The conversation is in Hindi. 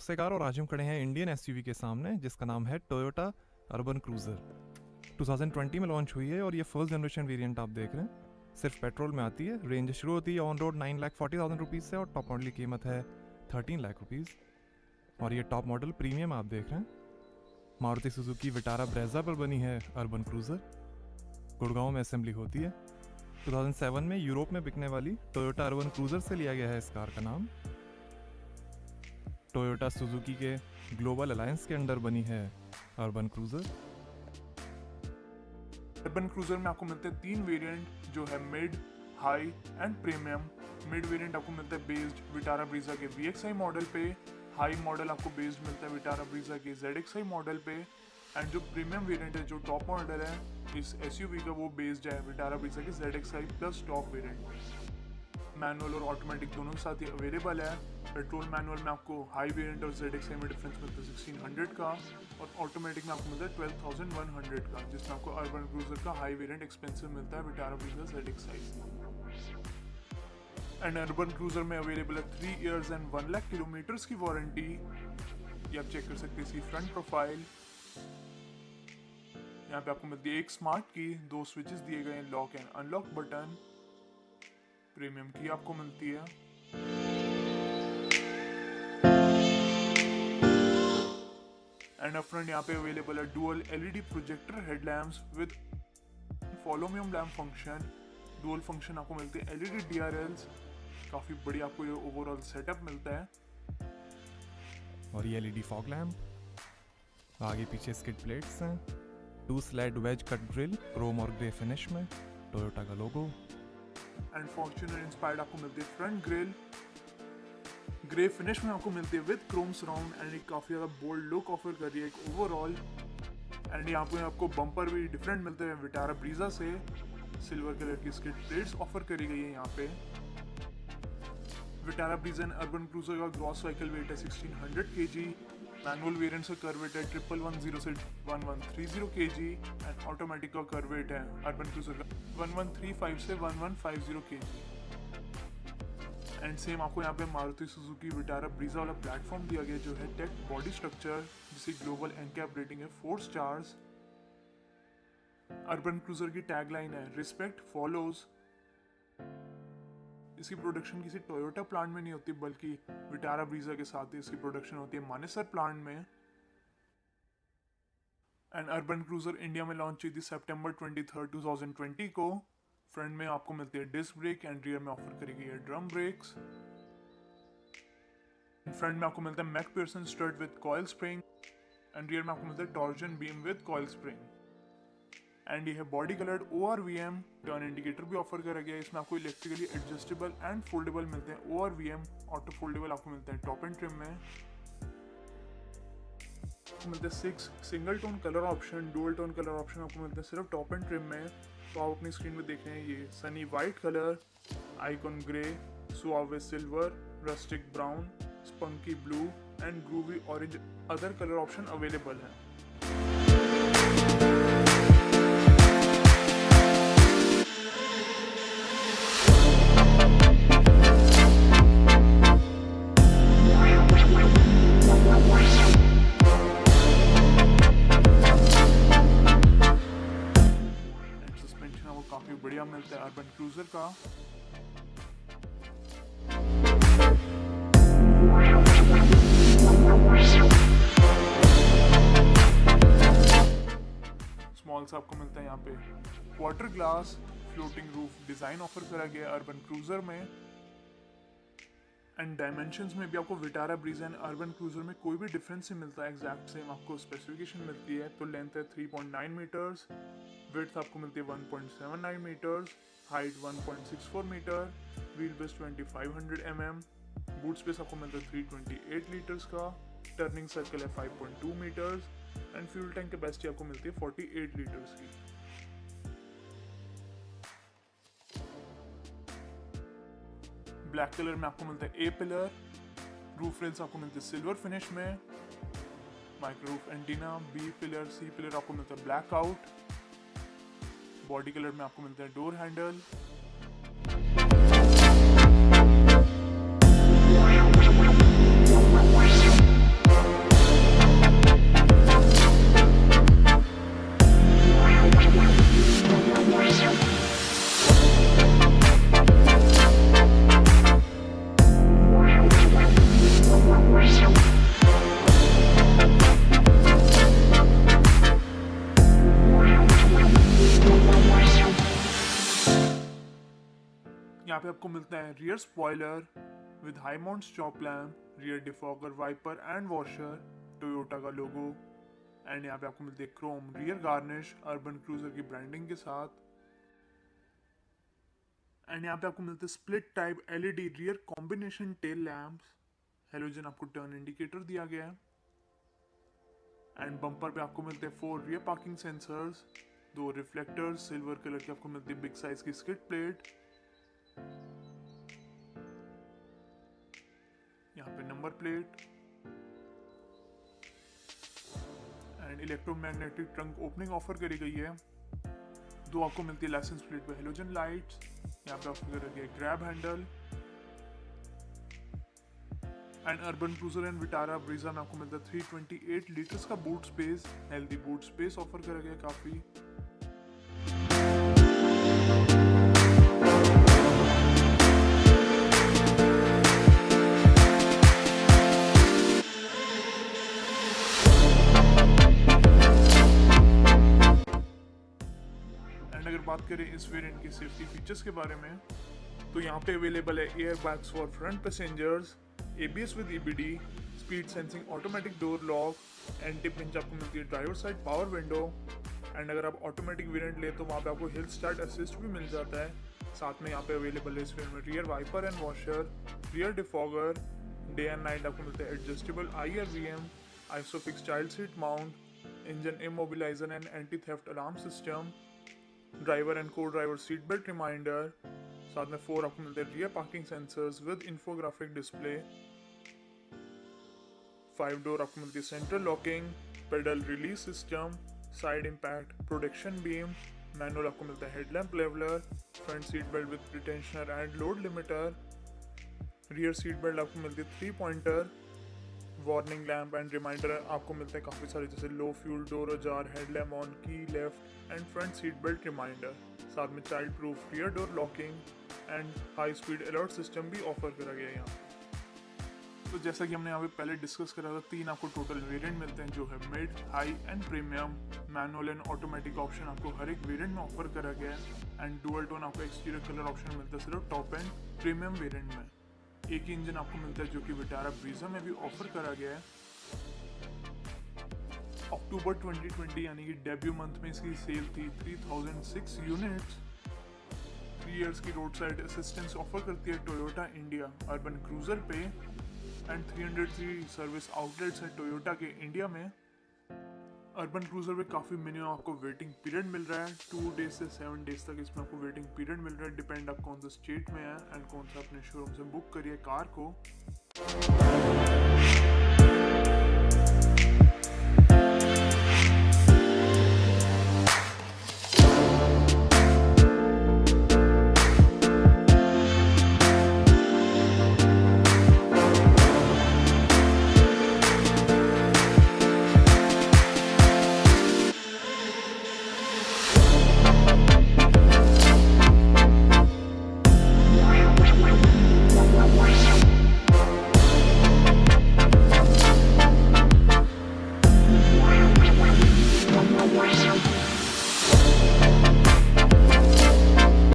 नमस्ते कार, और आज हम खड़े हैं इंडियन एसयूवी के सामने जिसका नाम है टोयोटा अर्बन क्रूज़र। 2020 में लॉन्च हुई है और ये फर्स्ट जनरेशन वेरिएंट आप देख रहे हैं। सिर्फ पेट्रोल में आती है। रेंज शुरू होती है ऑन रोड 9,40,000 रुपीज़ से और टॉप मॉडल की कीमत है 13 लाख रुपीज़। और ये टॉप मॉडल प्रीमियम आप देख रहे हैं। मारुति सुजुकी विटारा ब्रेजा पर बनी है अर्बन क्रूज़र। गुड़गांव में असेंबली होती है। 2007 में यूरोप में बिकने वाली टोयोटा अर्बन क्रूज़र से लिया गया है इस कार का नाम। टोयोटा सुजुकी के ग्लोबल अलायंस के अंडर बनी है अर्बन क्रूज़र। अर्बन क्रूजर में आपको मिलते हैं 3 वेरिएंट जो है mid, high and premium. Mid variant आपको मिलता है बेस्ड विटारा ब्रीजा के VXI मॉडल पे। हाई मॉडल आपको बेस्ड मिलता है विटारा ब्रीजा के ZXI मॉडल पे। एंड जो प्रीमियम वेरिएंट है, जो टॉप मॉडल है इस SUV का, वो बेस्ड है विटारा ब्रीजा के ZXI plus top variant. Manual और ऑटोमेटिक दोनों के साथ ही अवेलेबल है। पेट्रोल मैनुअल में आपको हाई वेरिएंट और ZXI में डिफरेंस मिलता है 1600 का, और ऑटोमेटिक में आपको मिलता है 12,100 का, जिसमें आपको अर्बन क्रूजर का हाई वेरिएंट एक्सपेंसिव मिलता है Vitara Brezza ZXI। And urban cruiser में अवेलेबल है 3 इयर्स एंड 1 लाख किलोमीटर्स की वारंटी। ये आप चेक कर सकते हैं। इसकी फ्रंट प्रोफाइल यहाँ पे आपको मिलती है एक स्मार्ट की, 2 स्विचेस दिए गए हैं, lock and unlock button. Premium की आपको मिलती है। एंड अप फ्रंट यहाँ पे अवेलेबल है dual LED projector headlamps with follow me home lamp function. Dual function आपको मिलते हैं LED DRLs। काफी बड़ी आपको ये ओवरऑल सेटअप मिलता है। और ये LED फॉग लैम्प, आगे पीछे स्किड प्लेट्स हैं, 2 slat wedge cut grille, chrome और ग्रे फिनिश में, टोयोटा का लोगो। एंड फॉर्च्यूनर इंस्पायर्ड आपको मिलती है फ्रंट ग्रिल, ग्रे फिनिश में आपको मिलती है विद क्रोम सराउंड। एंड एक काफ़ी ज़्यादा बोल्ड लुक ऑफर कर रही है एक ओवरऑल। एंड यहाँ पे आपको बम्पर भी डिफरेंट मिलते हैं विटारा ब्रीजा से। सिल्वर कलर की स्किड प्लेट्स ऑफर करी गई है यहाँ पे। Vitara Brezza and urban cruiser का ग्रॉस व्हीकल वेट है 1600 kg। मैनुअल वेरिएंट का कर्व वेट है 1110 से 1130 kg। एंड ऑटोमेटिक का कर्व वेट है अर्बन क्रूजर का 1135 से 1150 kg। एंड सेम आपको यहाँ पे मारुति सुजुकी विटारा ब्रीजा वाला प्लेटफॉर्म दिया गया जो है टेक बॉडी स्ट्रक्चर, जिसकी ग्लोबल NCAP रेटिंग है 4 स्टार्स। अर्बन क्रूजर की टैगलाइन है रिस्पेक्ट फॉलोज। इसकी प्रोडक्शन किसी टोयोटा प्लांट में नहीं होती, बल्कि विटारा ब्रीजा के साथ ही इसकी प्रोडक्शन होती है मानेसर प्लांट में। एंड अर्बन क्रूजर इंडिया में लॉन्च हुई थी सितंबर 23, 2020 को। फ्रंट में आपको मिलती है डिस्क ब्रेक एंड रियर में ऑफर करी गई है ड्रम ब्रेक्स। फ्रंट में आपको मिलता है McPherson strut with coil spring and rear में आपको मिलता है torsion beam with coil spring. And ये है body coloured ORVM। Turn indicator भी ऑफर करा गया है। इसमें आपको इलेक्ट्रिकली एडजस्टेबल एंड फोल्डेबल मिलते हैं। ORVM ऑटो फोल्डेबल आपको मिलते हैं टॉप एंड ट्रिम में। मिलते हैं 6 single tone colour option. Dual tone colour option आपको मिलते हैं सिर्फ टॉप एंड ट्रिम में। तो आप अपनी स्क्रीन में देख रहे हैं ये sunny white colour, icon grey, suave silver, rustic brown, spunky blue and groovy orange other colour option available हैं। काफी बढ़िया मिलता है अर्बन क्रूजर का। स्मॉल सा आपको मिलता है यहाँ पे water glass floating roof design offer करा गया अर्बन क्रूजर में। एंड डायमेंशंस में भी आपको Vitara Brezza and urban cruiser में कोई भी डिफरेंस नहीं मिलता है। एग्जैक्ट सेम आपको स्पेसिफिकेशन मिलती है। तो लेंथ है 3.9 मीटर्स, विड्थ आपको मिलती है 1.79 metres, height 1.64 metre, wheel base 2500 mm, boot space आपको मिलता है 328 लीटर्स का, टर्निंग सर्कल है 5.2 metres and fuel tank capacity आपको मिलती है 48 लीटर्स की। ब्लैक कलर में आपको मिलता है A पिलर। रूफ रेल्स आपको मिलते हैं सिल्वर फिनिश में। Micro roof antenna, B pillar, C pillar आपको मिलता है ब्लैक आउट। बॉडी कलर में आपको मिलता है डोर हैंडल। आपको मिलता है rear spoiler with high mount stop lamp, rear defogger, wiper and washer, Toyota का लोगो। एंड यहाँ पे आपको मिलती है chrome rear garnish urban cruiser की ब्रांडिंग के साथ। एंड यहाँ पे आपको मिलते हैं split type LED rear combination tail lamps, halogen आपको टर्न इंडिकेटर दिया गया है। एंड बम्पर पे आपको मिलते हैं 4 rear parking sensors, 2 reflectors, silver colour की आपको मिलती है बिग साइज की स्किड प्लेट, यहाँ पे number plate and electromagnetic trunk opening offer करी गई है। 2 आपको मिलती है लाइसेंस प्लेट पे हेलोजन लाइट्स, यहाँ पे आपको करा गया grab handle. And urban cruiser and Vitara Brezza में आपको मिलता है 328 लीटर्स का boot space, healthy boot space offer करा गया काफी। एंड अगर बात करें इस वेरिएंट की सेफ्टी फीचर्स के बारे में, तो यहाँ पे अवेलेबल है air bags for front passengers, ABS with EBD, speed sensing automatic door lock, anti pinch आपको मिलती है driver side power window. And अगर आप ऑटोमेटिक वेरिएंट ले तो वहाँ पे आपको हिल स्टार्ट असिस्ट भी मिल जाता है। साथ में यहाँ पे अवेलेबल है इस वेरिएंट में rear wiper and washer, rear defogger, day and night आपको मिलता है adjustable IRVM, isofix child seat mount, engine immobilizer and anti theft alarm system, driver and co driver seat belt reminder. साथ में 4 आपको मिलते हैं rear parking sensors with infographic display, 5 door आपको मिलती है central locking, pedal release system, side impact protection beam, manual आपको मिलता है headlamp leveller, front seat belt with pretensioner and load limiter, rear seat belt आपको मिलती है 3 pointer, warning lamp and reminder आपको मिलते हैं काफ़ी सारे जैसे low fuel, door ajar, headlamp on, key left and front seat belt reminder. साथ में child proof rear door locking and high speed alert system भी ऑफर करा गया है यहाँ। तो जैसा कि हमने यहाँ पे पहले डिस्कस करा था, 3 आपको टोटल वेरिएंट मिलते हैं जो है mid, high and premium. Manual and automatic option आपको हर एक वेरिएंट में ऑफर करा गया है। एंड डुअल टोन आपको एक्सटीरियर कलर ऑप्शन मिलता है सिर्फ टॉप एंड प्रीमियम वेरिएंट में। एक ही इंजन आपको मिलता है जो कि विटारा ब्रीजा में भी ऑफर करा गया है। अक्टूबर 2020 यानी कि डेब्यू मंथ में इसकी सेल थी 3006 यूनिट्स। 3 इयर्स की रोड साइड असिस्टेंस ऑफर करती है टोयोटा इंडिया अर्बन क्रूजर पे। एंड 303 सर्विस आउटलेट्स हैं टोयोटा के इंडिया में। अर्बन क्रूजर में काफ़ी मिनिमम आपको वेटिंग पीरियड मिल रहा है, 2 डेज से 7 डेज तक इसमें आपको वेटिंग पीरियड मिल रहा है। डिपेंड आप कौन सा स्टेट में है एंड कौन सा अपने शोरूम से बुक करिए कार को।